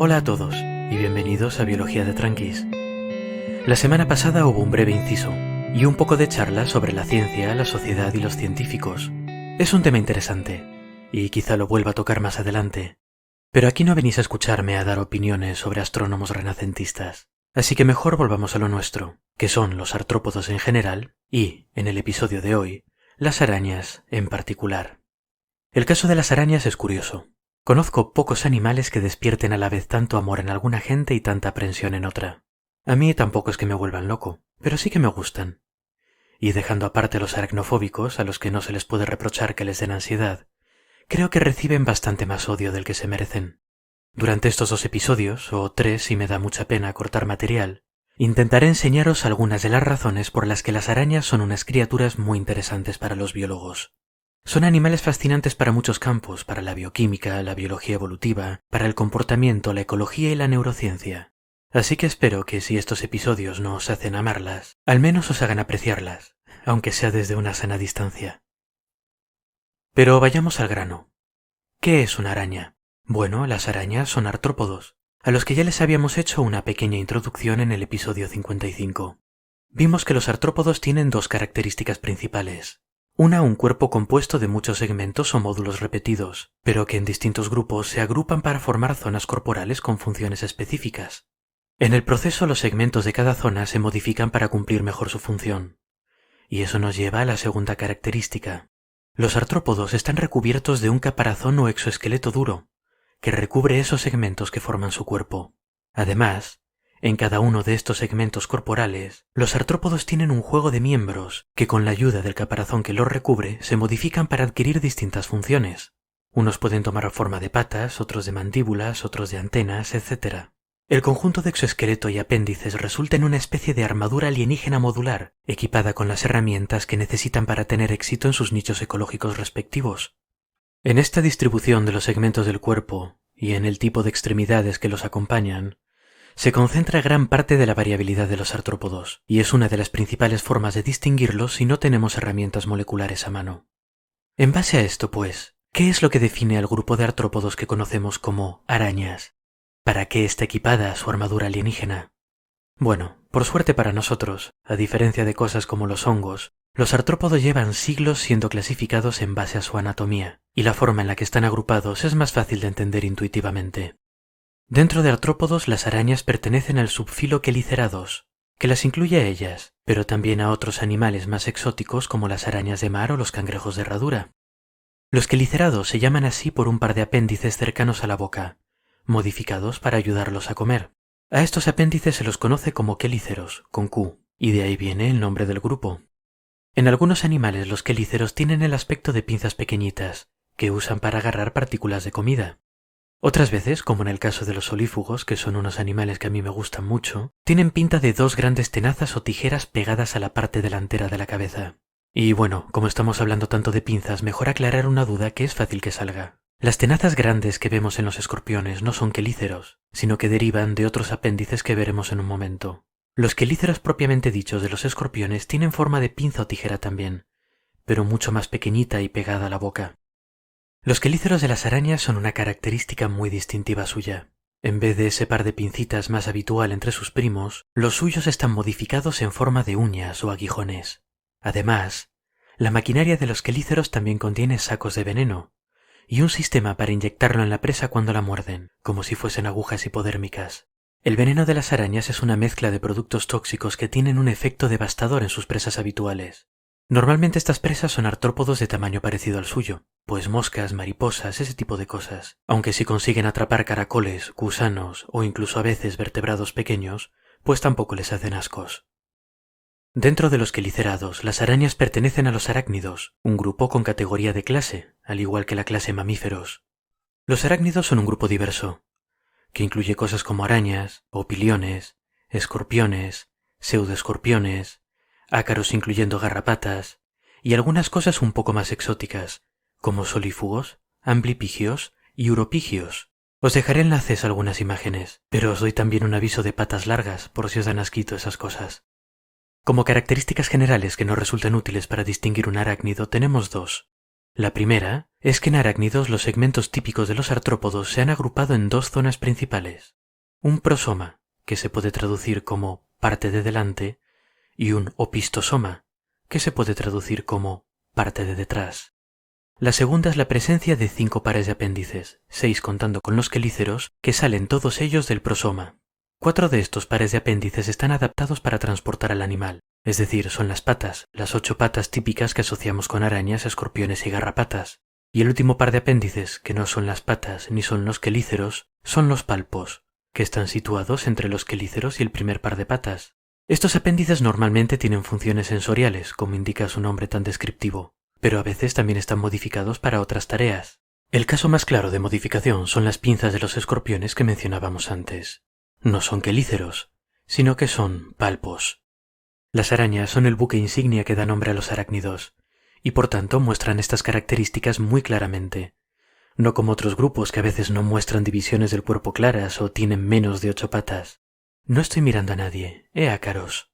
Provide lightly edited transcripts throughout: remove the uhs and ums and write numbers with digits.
Hola a todos y bienvenidos a Biología de Tranquis. La semana pasada hubo un breve inciso y un poco de charla sobre la ciencia, la sociedad y los científicos. Es un tema interesante y quizá lo vuelva a tocar más adelante, pero aquí no venís a escucharme a dar opiniones sobre astrónomos renacentistas, así que mejor volvamos a lo nuestro, que son los artrópodos en general y, en el episodio de hoy, las arañas en particular. El caso de las arañas es curioso. Conozco pocos animales que despierten a la vez tanto amor en alguna gente y tanta aprensión en otra. A mí tampoco es que me vuelvan loco, pero sí que me gustan. Y dejando aparte a los aracnofóbicos, a los que no se les puede reprochar que les den ansiedad, creo que reciben bastante más odio del que se merecen. Durante estos 2 episodios, o 3 si me da mucha pena cortar material, intentaré enseñaros algunas de las razones por las que las arañas son unas criaturas muy interesantes para los biólogos. Son animales fascinantes para muchos campos, para la bioquímica, la biología evolutiva, para el comportamiento, la ecología y la neurociencia. Así que espero que si estos episodios no os hacen amarlas, al menos os hagan apreciarlas, aunque sea desde una sana distancia. Pero vayamos al grano. ¿Qué es una araña? Bueno, las arañas son artrópodos, a los que ya les habíamos hecho una pequeña introducción en el episodio 55. Vimos que los artrópodos tienen 2 características principales. Una, un cuerpo compuesto de muchos segmentos o módulos repetidos, pero que en distintos grupos se agrupan para formar zonas corporales con funciones específicas. En el proceso, los segmentos de cada zona se modifican para cumplir mejor su función. Y eso nos lleva a la segunda característica. Los artrópodos están recubiertos de un caparazón o exoesqueleto duro, que recubre esos segmentos que forman su cuerpo. Además, en cada uno de estos segmentos corporales, los artrópodos tienen un juego de miembros que con la ayuda del caparazón que los recubre se modifican para adquirir distintas funciones. Unos pueden tomar forma de patas, otros de mandíbulas, otros de antenas, etc. El conjunto de exoesqueleto y apéndices resulta en una especie de armadura alienígena modular, equipada con las herramientas que necesitan para tener éxito en sus nichos ecológicos respectivos. En esta distribución de los segmentos del cuerpo y en el tipo de extremidades que los acompañan, se concentra gran parte de la variabilidad de los artrópodos, y es una de las principales formas de distinguirlos si no tenemos herramientas moleculares a mano. En base a esto, pues, ¿qué es lo que define al grupo de artrópodos que conocemos como arañas? ¿Para qué está equipada su armadura alienígena? Bueno, por suerte para nosotros, a diferencia de cosas como los hongos, los artrópodos llevan siglos siendo clasificados en base a su anatomía, y la forma en la que están agrupados es más fácil de entender intuitivamente. Dentro de artrópodos, las arañas pertenecen al subfilo Chelicerados, que las incluye a ellas, pero también a otros animales más exóticos como las arañas de mar o los cangrejos de herradura. Los quelicerados se llaman así por un par de apéndices cercanos a la boca, modificados para ayudarlos a comer. A estos apéndices se los conoce como quelíceros, con Q, y de ahí viene el nombre del grupo. En algunos animales los quelíceros tienen el aspecto de pinzas pequeñitas, que usan para agarrar partículas de comida. Otras veces, como en el caso de los solífugos, que son unos animales que a mí me gustan mucho, tienen pinta de 2 grandes tenazas o tijeras pegadas a la parte delantera de la cabeza. Y bueno, como estamos hablando tanto de pinzas, mejor aclarar una duda que es fácil que salga. Las tenazas grandes que vemos en los escorpiones no son quelíceros, sino que derivan de otros apéndices que veremos en un momento. Los quelíceros propiamente dichos de los escorpiones tienen forma de pinza o tijera también, pero mucho más pequeñita y pegada a la boca. Los quelíceros de las arañas son una característica muy distintiva suya. En vez de ese par de pincitas más habitual entre sus primos, los suyos están modificados en forma de uñas o aguijones. Además, la maquinaria de los quelíceros también contiene sacos de veneno y un sistema para inyectarlo en la presa cuando la muerden, como si fuesen agujas hipodérmicas. El veneno de las arañas es una mezcla de productos tóxicos que tienen un efecto devastador en sus presas habituales. Normalmente estas presas son artrópodos de tamaño parecido al suyo, pues moscas, mariposas, ese tipo de cosas, aunque si consiguen atrapar caracoles, gusanos o incluso a veces vertebrados pequeños, pues tampoco les hacen ascos. Dentro de los quelicerados, las arañas pertenecen a los arácnidos, un grupo con categoría de clase, al igual que la clase mamíferos. Los arácnidos son un grupo diverso, que incluye cosas como arañas, opiliones, escorpiones, pseudoescorpiones, ácaros incluyendo garrapatas, y algunas cosas un poco más exóticas, como solífugos, amblipigios y uropigios. Os dejaré enlaces a algunas imágenes, pero os doy también un aviso de patas largas por si os dan asquito esas cosas. Como características generales que nos resultan útiles para distinguir un arácnido tenemos 2. La primera es que en arácnidos los segmentos típicos de los artrópodos se han agrupado en dos zonas principales. Un prosoma, que se puede traducir como parte de delante, y un opistosoma, que se puede traducir como parte de detrás. La segunda es la presencia de 5 pares de apéndices, 6 contando con los quelíceros, que salen todos ellos del prosoma. 4 de estos pares de apéndices están adaptados para transportar al animal, es decir, son las patas, las 8 patas típicas que asociamos con arañas, escorpiones y garrapatas. Y el último par de apéndices, que no son las patas ni son los quelíceros, son los palpos, que están situados entre los quelíceros y el primer par de patas. Estos apéndices normalmente tienen funciones sensoriales, como indica su nombre tan descriptivo, pero a veces también están modificados para otras tareas. El caso más claro de modificación son las pinzas de los escorpiones que mencionábamos antes. No son quelíceros, sino que son palpos. Las arañas son el buque insignia que da nombre a los arácnidos, y por tanto muestran estas características muy claramente, no como otros grupos que a veces no muestran divisiones del cuerpo claras o tienen menos de 8 patas. No estoy mirando a nadie, ácaros.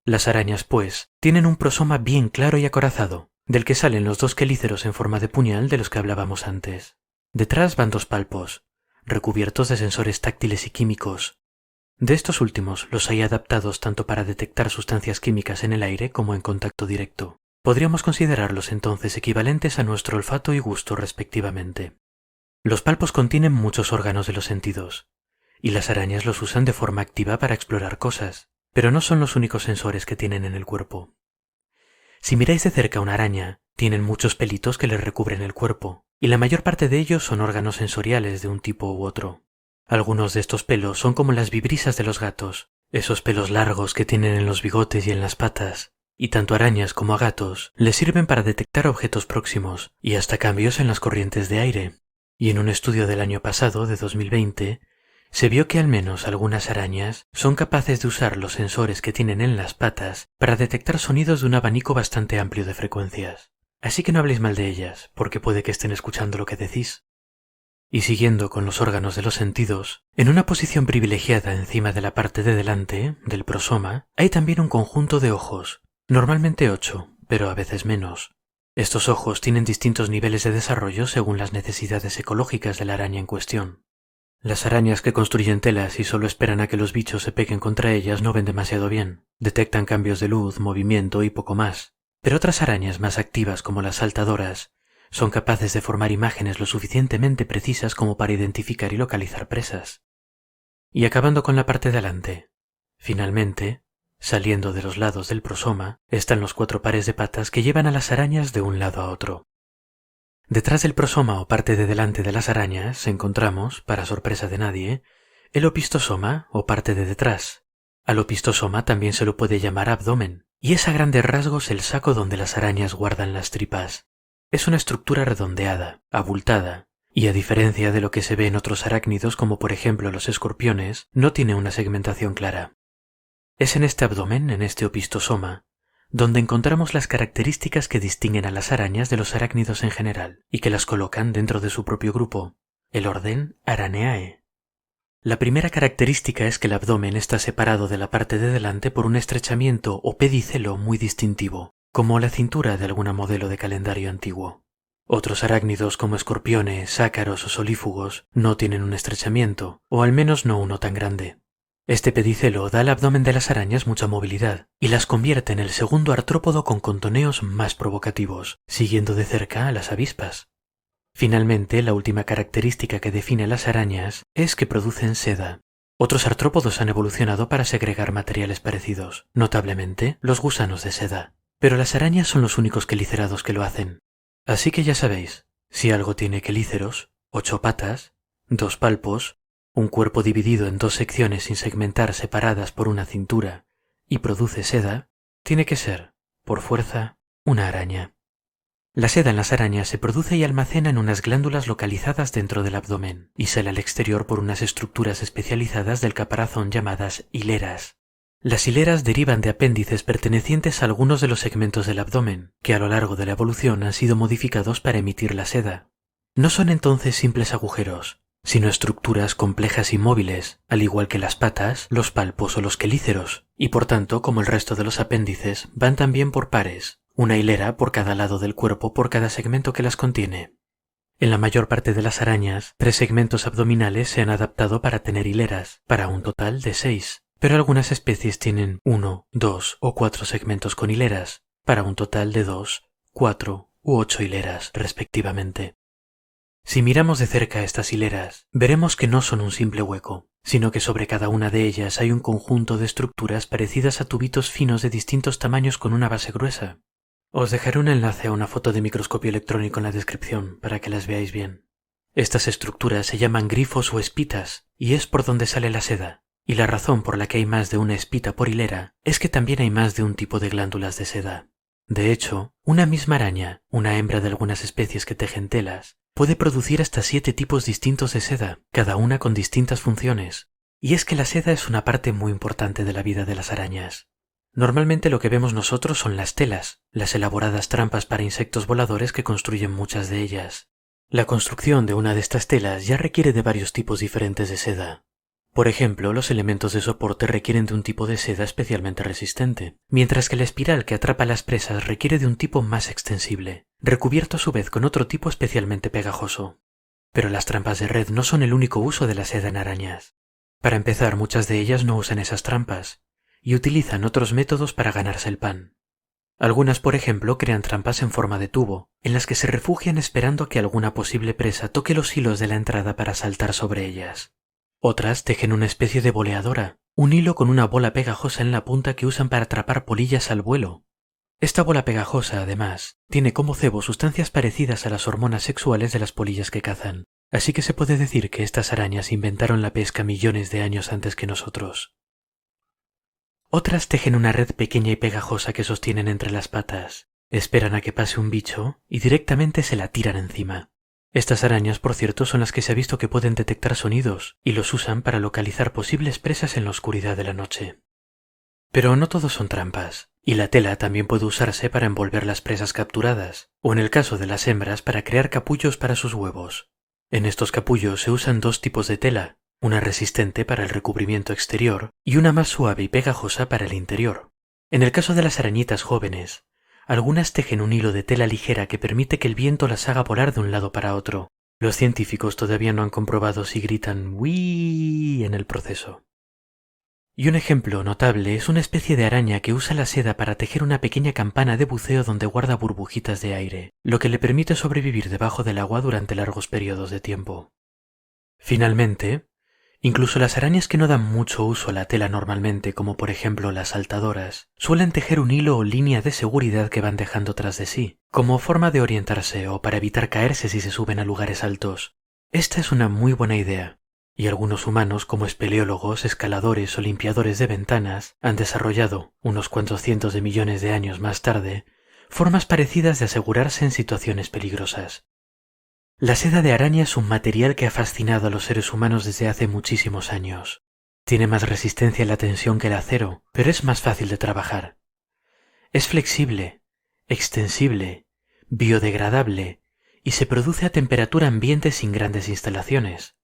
Las arañas, pues, tienen un prosoma bien claro y acorazado, del que salen los 2 quelíceros en forma de puñal de los que hablábamos antes. Detrás van 2 palpos, recubiertos de sensores táctiles y químicos. De estos últimos los hay adaptados tanto para detectar sustancias químicas en el aire como en contacto directo. Podríamos considerarlos entonces equivalentes a nuestro olfato y gusto respectivamente. Los palpos contienen muchos órganos de los sentidos, y las arañas los usan de forma activa para explorar cosas, pero no son los únicos sensores que tienen en el cuerpo. Si miráis de cerca una araña, tienen muchos pelitos que les recubren el cuerpo, y la mayor parte de ellos son órganos sensoriales de un tipo u otro. Algunos de estos pelos son como las vibrisas de los gatos, esos pelos largos que tienen en los bigotes y en las patas, y tanto a arañas como a gatos les sirven para detectar objetos próximos y hasta cambios en las corrientes de aire. Y en un estudio del año pasado, de 2020, se vio que al menos algunas arañas son capaces de usar los sensores que tienen en las patas para detectar sonidos de un abanico bastante amplio de frecuencias. Así que no habléis mal de ellas, porque puede que estén escuchando lo que decís. Y siguiendo con los órganos de los sentidos, en una posición privilegiada encima de la parte de delante, del prosoma, hay también un conjunto de ojos, normalmente 8, pero a veces menos. Estos ojos tienen distintos niveles de desarrollo según las necesidades ecológicas de la araña en cuestión. Las arañas que construyen telas y solo esperan a que los bichos se peguen contra ellas no ven demasiado bien. Detectan cambios de luz, movimiento y poco más. Pero otras arañas más activas como las saltadoras son capaces de formar imágenes lo suficientemente precisas como para identificar y localizar presas. Y acabando con la parte de adelante, finalmente, saliendo de los lados del prosoma, están los 4 pares de patas que llevan a las arañas de un lado a otro. Detrás del prosoma o parte de delante de las arañas encontramos, para sorpresa de nadie, el opistosoma o parte de detrás. Al opistosoma también se lo puede llamar abdomen, y es a grandes rasgos el saco donde las arañas guardan las tripas. Es una estructura redondeada, abultada, y a diferencia de lo que se ve en otros arácnidos como por ejemplo los escorpiones, no tiene una segmentación clara. Es en este abdomen, en este opistosoma, donde encontramos las características que distinguen a las arañas de los arácnidos en general y que las colocan dentro de su propio grupo, el orden Araneae. La primera característica es que el abdomen está separado de la parte de delante por un estrechamiento o pedicelo muy distintivo, como la cintura de alguna modelo de calendario antiguo. Otros arácnidos como escorpiones, ácaros o solífugos no tienen un estrechamiento, o al menos no uno tan grande. Este pedicelo da al abdomen de las arañas mucha movilidad y las convierte en el segundo artrópodo con contoneos más provocativos, siguiendo de cerca a las avispas. Finalmente, la última característica que define a las arañas es que producen seda. Otros artrópodos han evolucionado para segregar materiales parecidos, notablemente los gusanos de seda, pero las arañas son los únicos quelícerados que lo hacen. Así que ya sabéis, si algo tiene quelíceros, 8 patas, 2 palpos, un cuerpo dividido en 2 secciones sin segmentar separadas por una cintura y produce seda, tiene que ser, por fuerza, una araña. La seda en las arañas se produce y almacena en unas glándulas localizadas dentro del abdomen y sale al exterior por unas estructuras especializadas del caparazón llamadas hileras. Las hileras derivan de apéndices pertenecientes a algunos de los segmentos del abdomen, que a lo largo de la evolución han sido modificados para emitir la seda. No son entonces simples agujeros, sino estructuras complejas y móviles, al igual que las patas, los palpos o los quelíceros, y por tanto, como el resto de los apéndices, van también por pares, una hilera por cada lado del cuerpo por cada segmento que las contiene. En la mayor parte de las arañas, 3 segmentos abdominales se han adaptado para tener hileras, para un total de 6, pero algunas especies tienen 1, 2 o 4 segmentos con hileras, para un total de 2, 4 u 8 hileras, respectivamente. Si miramos de cerca estas hileras, veremos que no son un simple hueco, sino que sobre cada una de ellas hay un conjunto de estructuras parecidas a tubitos finos de distintos tamaños con una base gruesa. Os dejaré un enlace a una foto de microscopio electrónico en la descripción para que las veáis bien. Estas estructuras se llaman grifos o espitas, y es por donde sale la seda, y la razón por la que hay más de una espita por hilera es que también hay más de un tipo de glándulas de seda. De hecho, una misma araña, una hembra de algunas especies que tejen telas, puede producir hasta 7 tipos distintos de seda, cada una con distintas funciones. Y es que la seda es una parte muy importante de la vida de las arañas. Normalmente lo que vemos nosotros son las telas, las elaboradas trampas para insectos voladores que construyen muchas de ellas. La construcción de una de estas telas ya requiere de varios tipos diferentes de seda. Por ejemplo, los elementos de soporte requieren de un tipo de seda especialmente resistente, mientras que la espiral que atrapa las presas requiere de un tipo más extensible, recubierto a su vez con otro tipo especialmente pegajoso. Pero las trampas de red no son el único uso de la seda en arañas. Para empezar, muchas de ellas no usan esas trampas, y utilizan otros métodos para ganarse el pan. Algunas, por ejemplo, crean trampas en forma de tubo, en las que se refugian esperando a que alguna posible presa toque los hilos de la entrada para saltar sobre ellas. Otras tejen una especie de boleadora, un hilo con una bola pegajosa en la punta que usan para atrapar polillas al vuelo. Esta bola pegajosa, además, tiene como cebo sustancias parecidas a las hormonas sexuales de las polillas que cazan, así que se puede decir que estas arañas inventaron la pesca millones de años antes que nosotros. Otras tejen una red pequeña y pegajosa que sostienen entre las patas, esperan a que pase un bicho y directamente se la tiran encima. Estas arañas, por cierto, son las que se ha visto que pueden detectar sonidos y los usan para localizar posibles presas en la oscuridad de la noche. Pero no todos son trampas, y la tela también puede usarse para envolver las presas capturadas, o en el caso de las hembras para crear capullos para sus huevos. En estos capullos se usan 2 tipos de tela, una resistente para el recubrimiento exterior y una más suave y pegajosa para el interior. En el caso de las arañitas jóvenes, algunas tejen un hilo de tela ligera que permite que el viento las haga volar de un lado para otro. Los científicos todavía no han comprobado si gritan "uii" en el proceso. Y un ejemplo notable es una especie de araña que usa la seda para tejer una pequeña campana de buceo donde guarda burbujitas de aire, lo que le permite sobrevivir debajo del agua durante largos periodos de tiempo. Finalmente, incluso las arañas que no dan mucho uso a la tela normalmente, como por ejemplo las saltadoras, suelen tejer un hilo o línea de seguridad que van dejando tras de sí, como forma de orientarse o para evitar caerse si se suben a lugares altos. Esta es una muy buena idea, y algunos humanos como espeleólogos, escaladores o limpiadores de ventanas han desarrollado, unos cuantos cientos de millones de años más tarde, formas parecidas de asegurarse en situaciones peligrosas. La seda de araña es un material que ha fascinado a los seres humanos desde hace muchísimos años. Tiene más resistencia a la tensión que el acero, pero es más fácil de trabajar. Es flexible, extensible, biodegradable y se produce a temperatura ambiente sin grandes instalaciones.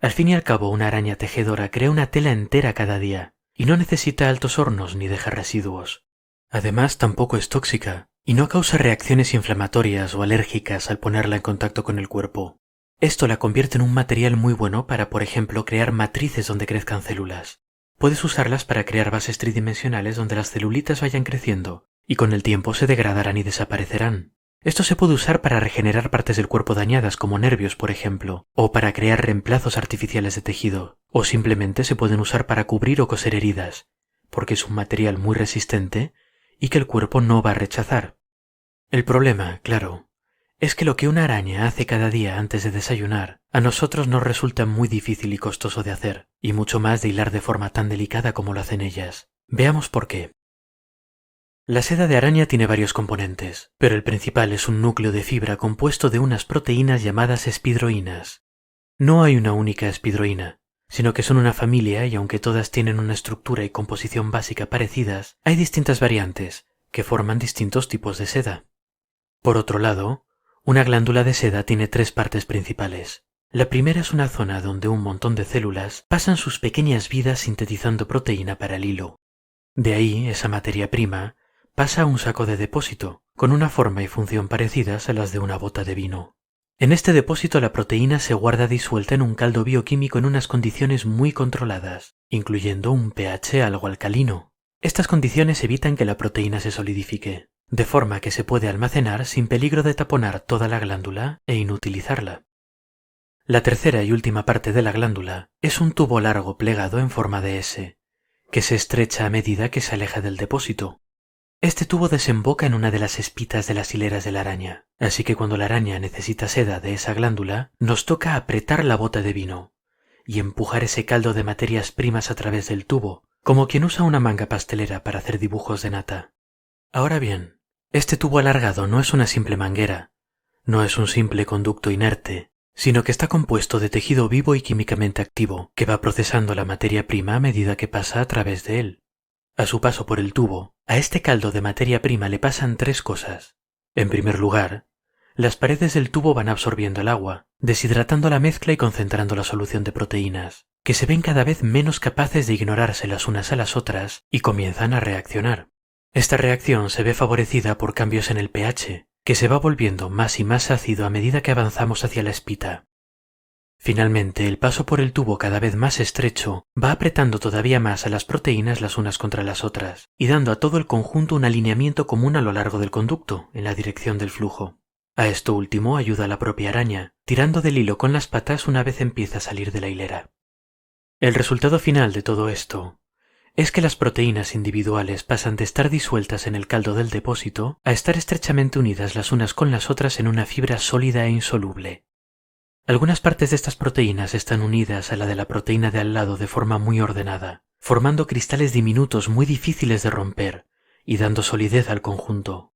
Al fin y al cabo, una araña tejedora crea una tela entera cada día y no necesita altos hornos ni deja residuos. Además, tampoco es tóxica y no causa reacciones inflamatorias o alérgicas al ponerla en contacto con el cuerpo. Esto la convierte en un material muy bueno para, por ejemplo, crear matrices donde crezcan células. Puedes usarlas para crear bases tridimensionales donde las celulitas vayan creciendo y con el tiempo se degradarán y desaparecerán. Esto se puede usar para regenerar partes del cuerpo dañadas como nervios, por ejemplo, o para crear reemplazos artificiales de tejido, o simplemente se pueden usar para cubrir o coser heridas, porque es un material muy resistente y que el cuerpo no va a rechazar. El problema, claro, es que lo que una araña hace cada día antes de desayunar, a nosotros nos resulta muy difícil y costoso de hacer, y mucho más de hilar de forma tan delicada como lo hacen ellas. Veamos por qué. La seda de araña tiene varios componentes, pero el principal es un núcleo de fibra compuesto de unas proteínas llamadas espidroínas. No hay una única espidroína, sino que son una familia y aunque todas tienen una estructura y composición básica parecidas, hay distintas variantes que forman distintos tipos de seda. Por otro lado, una glándula de seda tiene 3 partes principales. La primera es una zona donde un montón de células pasan sus pequeñas vidas sintetizando proteína para el hilo. De ahí, esa materia prima pasa a un saco de depósito, con una forma y función parecidas a las de una bota de vino. En este depósito la proteína se guarda disuelta en un caldo bioquímico en unas condiciones muy controladas, incluyendo un pH algo alcalino. Estas condiciones evitan que la proteína se solidifique, de forma que se puede almacenar sin peligro de taponar toda la glándula e inutilizarla. La tercera y última parte de la glándula es un tubo largo plegado en forma de S, que se estrecha a medida que se aleja del depósito. Este tubo desemboca en una de las espitas de las hileras de la araña, así que cuando la araña necesita seda de esa glándula, nos toca apretar la bota de vino y empujar ese caldo de materias primas a través del tubo, como quien usa una manga pastelera para hacer dibujos de nata. Ahora bien, este tubo alargado no es una simple manguera, no es un simple conducto inerte, sino que está compuesto de tejido vivo y químicamente activo, que va procesando la materia prima a medida que pasa a través de él. A su paso por el tubo, a este caldo de materia prima le pasan tres cosas. En primer lugar, las paredes del tubo van absorbiendo el agua, deshidratando la mezcla y concentrando la solución de proteínas, que se ven cada vez menos capaces de ignorarse las unas a las otras y comienzan a reaccionar. Esta reacción se ve favorecida por cambios en el pH, que se va volviendo más y más ácido a medida que avanzamos hacia la espita. Finalmente, el paso por el tubo cada vez más estrecho va apretando todavía más a las proteínas las unas contra las otras y dando a todo el conjunto un alineamiento común a lo largo del conducto, en la dirección del flujo. A esto último ayuda la propia araña, tirando del hilo con las patas una vez empieza a salir de la hilera. El resultado final de todo esto es que las proteínas individuales pasan de estar disueltas en el caldo del depósito a estar estrechamente unidas las unas con las otras en una fibra sólida e insoluble. Algunas partes de estas proteínas están unidas a la de la proteína de al lado de forma muy ordenada, formando cristales diminutos muy difíciles de romper y dando solidez al conjunto.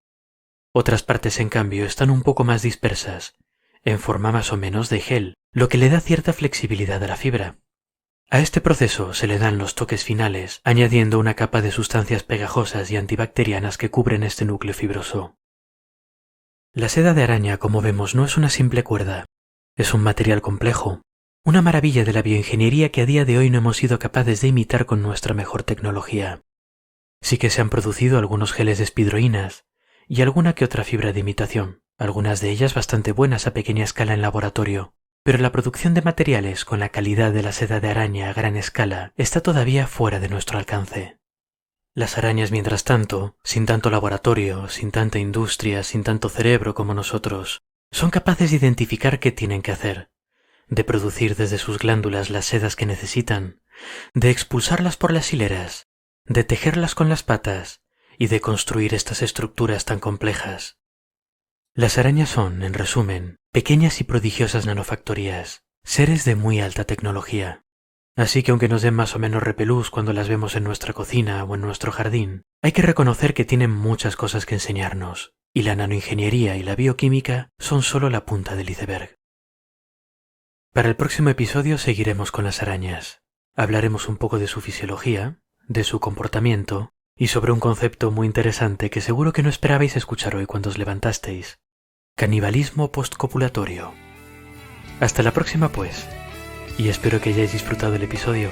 Otras partes, en cambio, están un poco más dispersas, en forma más o menos de gel, lo que le da cierta flexibilidad a la fibra. A este proceso se le dan los toques finales, añadiendo una capa de sustancias pegajosas y antibacterianas que cubren este núcleo fibroso. La seda de araña, como vemos, no es una simple cuerda. Es un material complejo, una maravilla de la bioingeniería que a día de hoy no hemos sido capaces de imitar con nuestra mejor tecnología. Sí que se han producido algunos geles de espidroínas y alguna que otra fibra de imitación, algunas de ellas bastante buenas a pequeña escala en laboratorio, pero la producción de materiales con la calidad de la seda de araña a gran escala está todavía fuera de nuestro alcance. Las arañas, mientras tanto, sin tanto laboratorio, sin tanta industria, sin tanto cerebro como nosotros, son capaces de identificar qué tienen que hacer, de producir desde sus glándulas las sedas que necesitan, de expulsarlas por las hileras, de tejerlas con las patas y de construir estas estructuras tan complejas. Las arañas son, en resumen, pequeñas y prodigiosas nanofactorías, seres de muy alta tecnología. Así que aunque nos den más o menos repelús cuando las vemos en nuestra cocina o en nuestro jardín, hay que reconocer que tienen muchas cosas que enseñarnos. Y la nanoingeniería y la bioquímica son solo la punta del iceberg. Para el próximo episodio seguiremos con las arañas. Hablaremos un poco de su fisiología, de su comportamiento y sobre un concepto muy interesante que seguro que no esperabais escuchar hoy cuando os levantasteis: canibalismo postcopulatorio. Hasta la próxima pues, y espero que hayáis disfrutado el episodio.